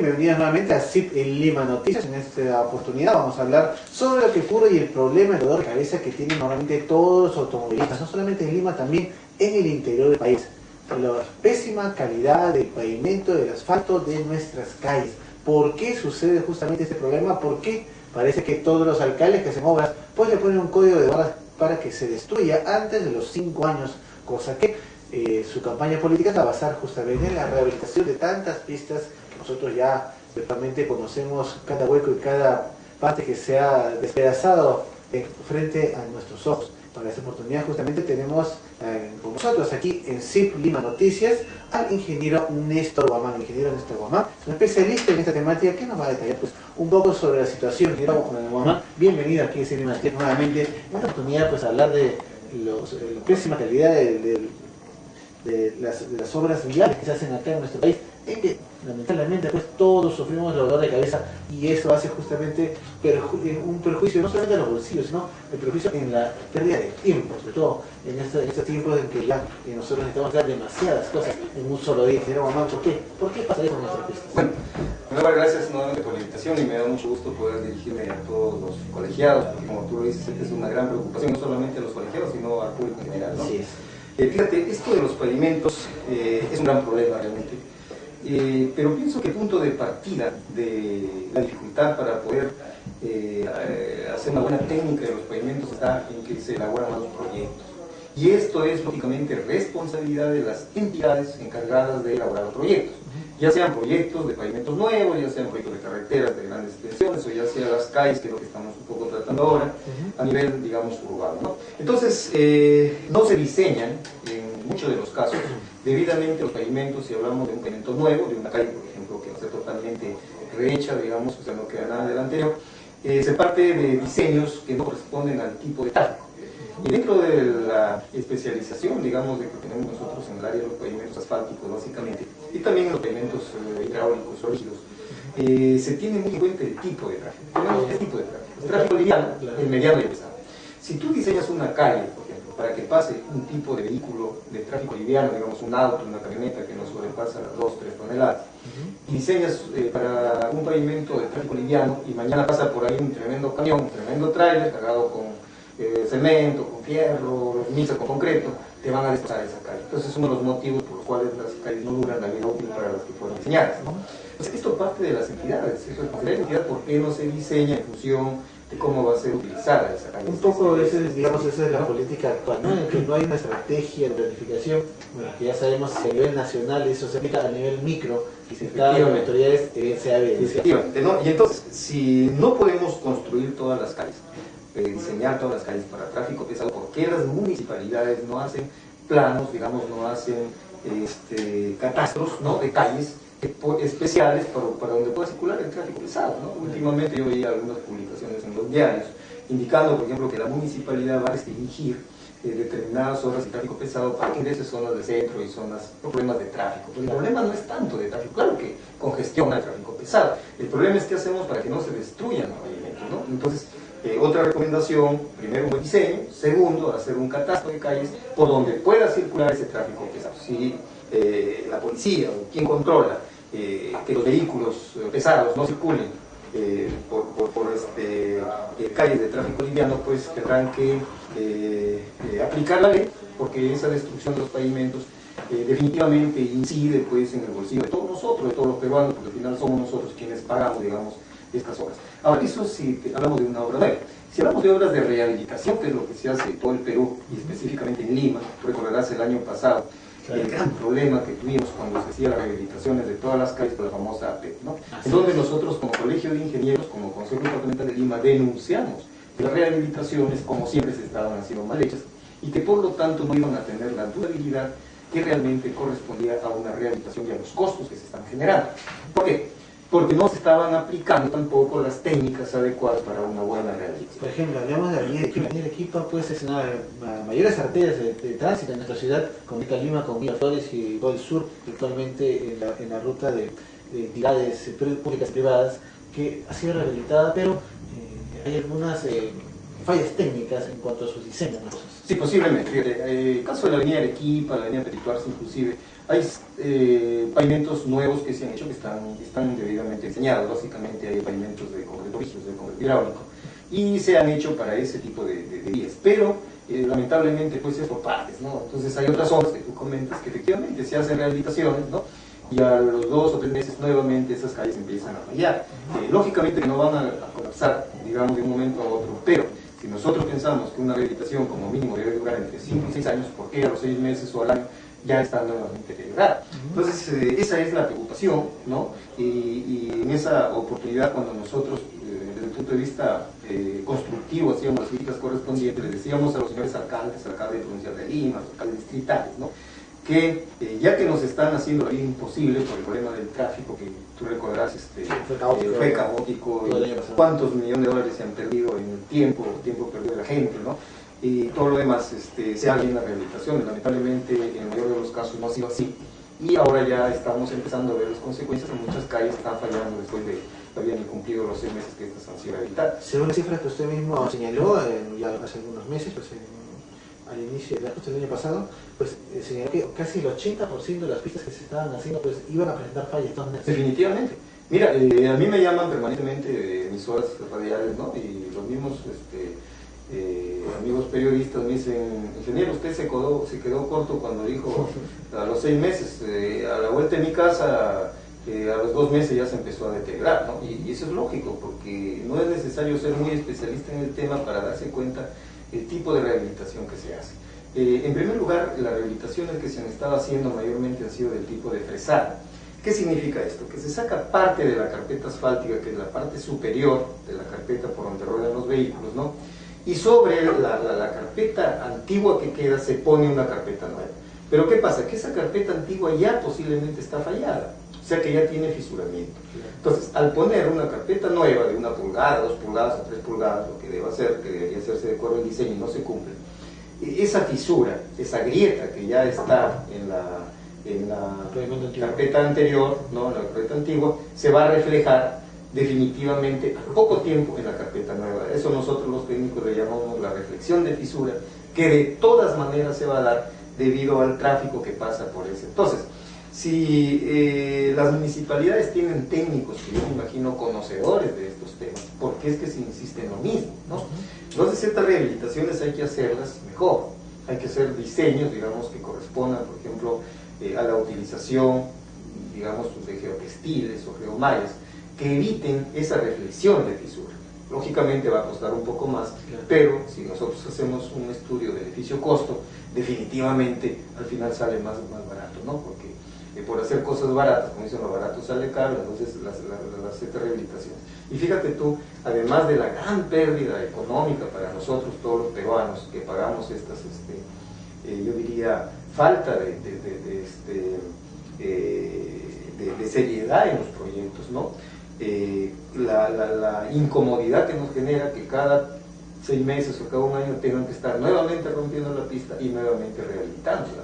bienvenidos nuevamente a ZIP en Lima Noticias. En esta oportunidad vamos a hablar sobre lo que ocurre y el problema, el dolor de cabeza que tienen normalmente todos los automovilistas, no solamente en Lima, también en el interior del país. La pésima calidad del pavimento, del asfalto de nuestras calles. ¿Por qué sucede justamente este problema? ¿Por qué parece que todos los alcaldes que hacen obras pues le ponen un código de barras para que se destruya antes de los 5 años, cosa que su campaña política va a basar justamente en la rehabilitación de tantas pistas que nosotros ya virtualmente conocemos cada hueco y cada parte que se ha despedazado frente a nuestros ojos? Para esta oportunidad justamente tenemos con nosotros aquí en ZIP Lima Noticias al ingeniero Néstor Guamán. El ingeniero Néstor Guamán es un especialista en esta temática que nos va a detallar pues, un poco sobre la situación. Ingeniero Guamán, bienvenido aquí en ZIP Lima Noticias nuevamente. En esta oportunidad pues hablar de la pésima calidad de las obras viales que se hacen acá en nuestro país, en que lamentablemente pues todos sufrimos dolor de cabeza y eso hace justamente un perjuicio no solamente a los bolsillos, sino el perjuicio en la pérdida de tiempo, sobre todo en estos tiempos en que ya nosotros necesitamos hacer demasiadas cosas en un solo día. Señor Guamán, ¿por qué pasa eso en nuestras pistas? Bueno, gracias nuevamente por la invitación y me da mucho gusto poder dirigirme a todos los colegiados, porque como tú lo dices, es una gran preocupación, no solamente a los colegiados, sino al público en general, ¿no? Así es. Fíjate, esto de los pavimentos es un gran problema realmente, pero pienso que el punto de partida de la dificultad para poder hacer una buena técnica de los pavimentos está en que se elaboran los proyectos. Y esto es lógicamente responsabilidad de las entidades encargadas de elaborar los proyectos, ya sean proyectos de pavimentos nuevos, ya sean proyectos de carreteras de grandes extensiones, o ya sean las calles, que es lo que estamos un poco tratando ahora, a nivel, digamos, urbano, ¿no? Entonces, no se diseñan, en muchos de los casos, debidamente los pavimentos. Si hablamos de un pavimento nuevo, de una calle, por ejemplo, que va a ser totalmente rehecha, digamos, o sea, no queda nada del anterior, se parte de diseños que no corresponden al tipo de tráfico. Y dentro de la especialización, digamos, de que tenemos nosotros en el área de los pavimentos asfálticos, básicamente, y también en los pavimentos hidráulicos o rígidos, se tiene muy en cuenta el tipo de tráfico. Tenemos este tipo de tráfico: el tráfico liviano, el mediano y el pesado. Si tú diseñas una calle, por ejemplo, para que pase un tipo de vehículo de tráfico liviano, digamos un auto, una camioneta que no sobrepasa las 2-3 toneladas, y diseñas para un pavimento de tráfico liviano y mañana pasa por ahí un tremendo camión, un tremendo tráiler cargado con cemento, con fierro, los mixes con concreto, te van a destrozar esa calle. Entonces es uno de los motivos por los cuales las calles no duran la vida útil para las que fueron diseñadas, ¿no? Entonces esto parte de las entidades, eso es la entidad, por qué no se diseña en función de cómo va a ser utilizada esa calle. Un poco esa es la política actual, ¿no? En que no hay una estrategia de planificación, bueno, que ya sabemos que a nivel nacional eso se aplica a nivel micro, y si cada autoridad se efectivamente, ¿no? Y entonces, si no podemos construir todas las calles, diseñar todas las calles para tráfico pesado, ¿por qué las municipalidades no hacen planos, digamos, no hacen catastros, ¿no?, de calles especiales para donde pueda circular el tráfico pesado, ¿no? Últimamente yo veía algunas publicaciones en los diarios indicando, por ejemplo, que la municipalidad va a restringir determinadas zonas de tráfico pesado para que ingrese zonas de centro y zonas con problemas de tráfico. Pero el problema no es tanto de tráfico, claro que congestiona el tráfico pesado. El problema es qué hacemos para que no se destruyan los pavimentos, ¿no? Entonces, otra recomendación: primero, un buen diseño; segundo, hacer un catastro de calles por donde pueda circular ese tráfico pesado. Si la policía o quien controla que los vehículos pesados no circulen por calles de tráfico liviano, pues tendrán que aplicar la ley, porque esa destrucción de los pavimentos definitivamente incide pues en el bolsillo de todos nosotros, de todos los peruanos, porque al final somos nosotros quienes pagamos, digamos, estas obras. Ahora, eso si hablamos de una obra nueva. Si hablamos de obras de rehabilitación, que es lo que se hace en todo el Perú, y específicamente en Lima, tú recordarás el año pasado, el gran problema que tuvimos cuando se hacían las rehabilitaciones de todas las calles por la famosa APEP, ¿no? En donde nosotros, como Colegio de Ingenieros, como Consejo Departamental de Lima, denunciamos que las rehabilitaciones, como siempre, se estaban haciendo mal hechas y que por lo tanto no iban a tener la durabilidad que realmente correspondía a una rehabilitación y a los costos que se están generando. ¿Por qué? Porque no se estaban aplicando tampoco las técnicas adecuadas para una buena rehabilitación. Por ejemplo, hablamos de la avenida Arequipa. La avenida Arequipa pues, es una de las mayores arterias de tránsito en nuestra ciudad, comunica Lima con Miraflores y todo el sur, virtualmente en la ruta de entidades públicas y privadas, que ha sido rehabilitada, pero hay algunas fallas técnicas en cuanto a sus diseños, ¿no? Sí, posiblemente. El caso de la avenida Arequipa, la avenida Petituars inclusive, hay pavimentos nuevos que se han hecho que están debidamente diseñados. Lógicamente hay pavimentos de concreto rígido, de concreto hidráulico, y se han hecho para ese tipo de vías. Pero lamentablemente pues es por partes, ¿no? Entonces hay otras zonas que tú comentas que efectivamente se hacen rehabilitaciones, ¿no? Y a los 2 o 3 meses nuevamente esas calles empiezan a fallar. Lógicamente que no van a colapsar, digamos, de un momento a otro, pero si nosotros pensamos que una rehabilitación como mínimo debe durar entre 5 y 6 años, ¿por qué a los 6 meses o al año ya está nuevamente deteriorada? Entonces esa es la preocupación, ¿no? Y en esa oportunidad, cuando nosotros desde el punto de vista constructivo hacíamos las críticas correspondientes, les decíamos a los señores alcaldes, alcalde provincial de Lima, alcaldes distritales, ¿no? Que ya que nos están haciendo la vida imposible por el problema del tráfico, que tú recordarás, fue caótico, cuántos millones de dólares se han perdido en el tiempo perdido de la gente, ¿no? Y todo lo demás se haga en las rehabilitaciones. Lamentablemente, en el mayor de los casos no ha sido así. Y ahora ya estamos empezando a ver las consecuencias. En muchas calles están fallando después de habían cumplido los 6 meses que estas han sido rehabilitadas. Según las cifras que usted mismo señaló, ya hace algunos meses, pues al inicio del año pasado, pues señaló que casi el 80% de las pistas que se estaban haciendo pues iban a presentar fallas. Entonces, definitivamente. Mira, a mí me llaman permanentemente emisoras radiales, ¿no? Y los mismos amigos periodistas me dicen: ingeniero, usted se quedó corto cuando dijo a los 6 meses, a la vuelta de mi casa, a los 2 meses ya se empezó a deteriorar, ¿no? Y eso es lógico, porque no es necesario ser muy especialista en el tema para darse cuenta el tipo de rehabilitación que se hace. En primer lugar, las rehabilitaciones que se han estado haciendo mayormente han sido del tipo de fresado. ¿Qué significa esto? Que se saca parte de la carpeta asfáltica, que es la parte superior de la carpeta por donde ruedan los vehículos, ¿no? Y sobre la carpeta antigua que queda se pone una carpeta nueva. Pero ¿qué pasa? Que esa carpeta antigua ya posiblemente está fallada, o sea que ya tiene fisuramiento. Entonces, al poner una carpeta nueva de 1 pulgada, 2 pulgadas o 3 pulgadas, lo que debe hacer, que debería hacerse de acuerdo al diseño y no se cumple, esa fisura, esa grieta que ya está en la carpeta anterior, ¿no? En la carpeta antigua, se va a reflejar definitivamente a poco tiempo en la carpeta nueva. Eso nosotros los técnicos le llamamos la reflexión de fisura, que de todas maneras se va a dar debido al tráfico que pasa por ese. Entonces, si las municipalidades tienen técnicos, que yo me imagino conocedores de estos temas, ¿por qué es que se insiste en lo mismo, ¿no? Entonces, estas rehabilitaciones hay que hacerlas mejor, hay que hacer diseños, digamos, que correspondan, por ejemplo, a la utilización, digamos, de geotextiles o geomallas, que eviten esa reflexión de fisura. Lógicamente va a costar un poco más, pero si nosotros hacemos un estudio de beneficio-costo, definitivamente al final sale más barato, ¿no? Porque por hacer cosas baratas, como dicen, lo barato sale caro, entonces las rehabilitaciones. Y fíjate tú, además de la gran pérdida económica para nosotros, todos los peruanos, que pagamos estas, yo diría, falta de seriedad en los proyectos, ¿no? La incomodidad que nos genera que cada 6 meses o cada 1 año tengan que estar nuevamente rompiendo la pista y nuevamente rehabilitándola, ¿no?